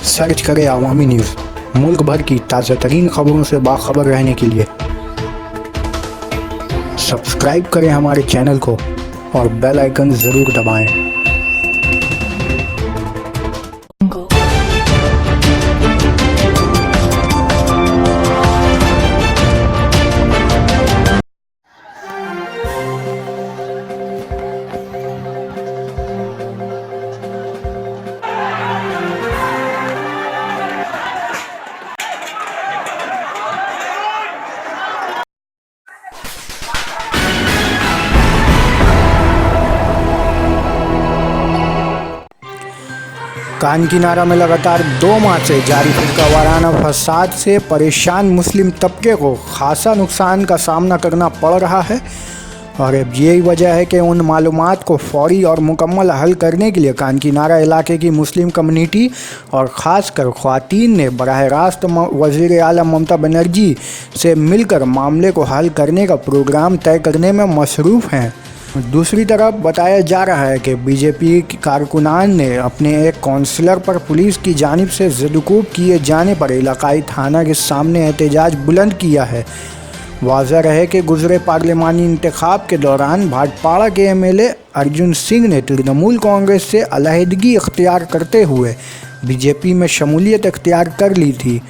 Search करें अवामी news. मुल्क भर की ताज़ा तरीन खबरों से बाखबर रहने के लिए सब्सक्राइब करें हमारे चैनल को और बेल आइकन ज़रूर दबाएं। कान किनारा में लगातार 2 माह से जारी फिरका वाराना फसाद से परेशान मुस्लिम तबके को खासा नुकसान का सामना करना पड़ रहा है और अब यही वजह है कि उन मालूमात को फौरी और मुकम्मल हल करने के लिए कान किनारा इलाके की मुस्लिम कम्युनिटी और ख़ासकर ख़वातीन ने बराह रास्त वज़ीर आला ममता बनर्जी से मिलकर मामले को हल करने का प्रोग्राम तय करने में मसरूफ़ हैं। दूसरी तरफ बताया जा रहा है कि बीजेपी कारकुनान ने अपने एक काउंसलर पर पुलिस की जानिब से ज़दुकूब किए जाने पर इलाकाई थाना के सामने एहतजाज बुलंद किया है। वाज़ह रहे कि गुज़रे पार्लिमानी इंतखाब के दौरान भाटपाड़ा के एमएलए अर्जुन सिंह ने तृणमूल कांग्रेस से अलहदगी इख्तियार करते हुए बीजेपी में शमूलियत इख्तियार कर ली थी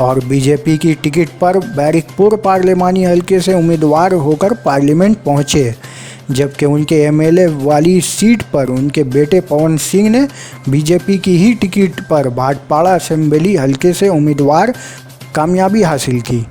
और बीजेपी की टिकट पर बैरिकपुर पार्लिमानी हल्के से उम्मीदवार होकर पार्लियामेंट पहुँचे, जबकि उनके एमएलए वाली सीट पर उनके बेटे पवन सिंह ने बीजेपी की ही टिकट पर भाटपाड़ा असेंबली हल्के से उम्मीदवार कामयाबी हासिल की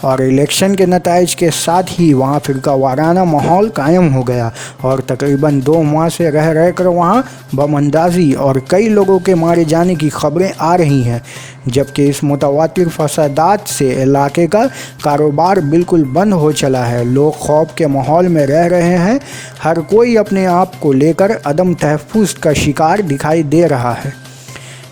और इलेक्शन के नताइज के साथ ही वहां फिरका वाराना माहौल कायम हो गया और तकरीबन 2 माह से रह कर वहां बमअंदाजी और कई लोगों के मारे जाने की खबरें आ रही हैं, जबकि इस मुतवातिर फसादात से इलाके का कारोबार बिल्कुल बंद हो चला है। लोग खौफ के माहौल में रह रहे हैं, हर कोई अपने आप को लेकर अदम तहफ़्फ़ुज़ का शिकार दिखाई दे रहा है।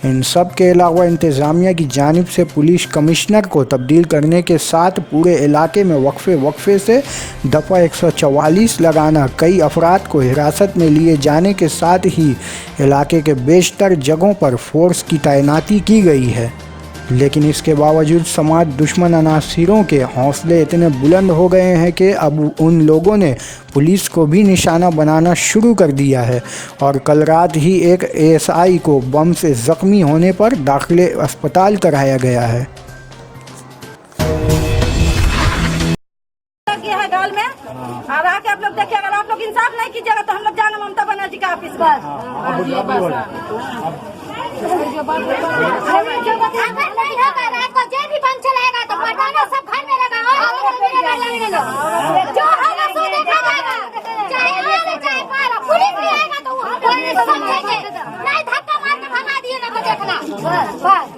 इन सब के अलावा इंतज़ामिया की जानिब से पुलिस कमिश्नर को तब्दील करने के साथ पूरे इलाके में वक्फे से दफ़ा 144 लगाना, कई अफराद को हिरासत में लिए जाने के साथ ही इलाके के बेशतर जगहों पर फोर्स की तैनाती की गई है। लेकिन इसके बावजूद समाज दुश्मन अनासिरों के हौसले इतने बुलंद हो गए हैं कि अब उन लोगों ने पुलिस को भी निशाना बनाना शुरू कर दिया है और कल रात ही एक एएसआई को बम से ज़ख्मी होने पर दाखिले अस्पताल कराया गया है। और आके आप लोग देखिए, अगर आप लोग इंसाफ नहीं कीजिएगा तो हम लोग जाना ममता बनर्जी का ऑफिस पर। अगर नहीं होगा रात को जेल भी बंद चलेगा तो पटाना सब घर में लगा और जो होगा सो देखा जाएगा, चाहे आने चाहे पारा, पुलिस भी आएगा तो वो समझेंगे, नहीं धक्का मार के भगा दिए ना तो देखना बस।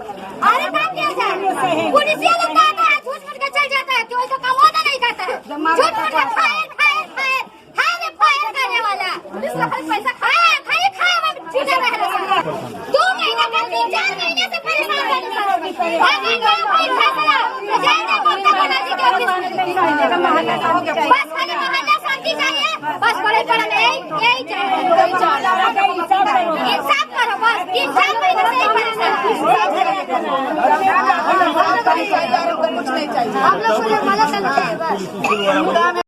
अरे काम कैसा है, पुलिस ये लोग कहता है झूठ मूठ के चल जाता है, कोई तो काम होता नहीं करता है, झूठ मूठ के फायर करने वाला पुलिस का पैसा खाया झूठे रह रहे 2 महीने का 3-4 महीने से परेशान है। आगे का कोई फैसला जाने ममता बनर्जी के ऑफिस में बस खाली मोहल्ला शांति चाहिए, बस बड़े यही चाहिए, इंसाफ करो बस। 3-4 महीने से हम लोग को मदद करना चाहिए बस।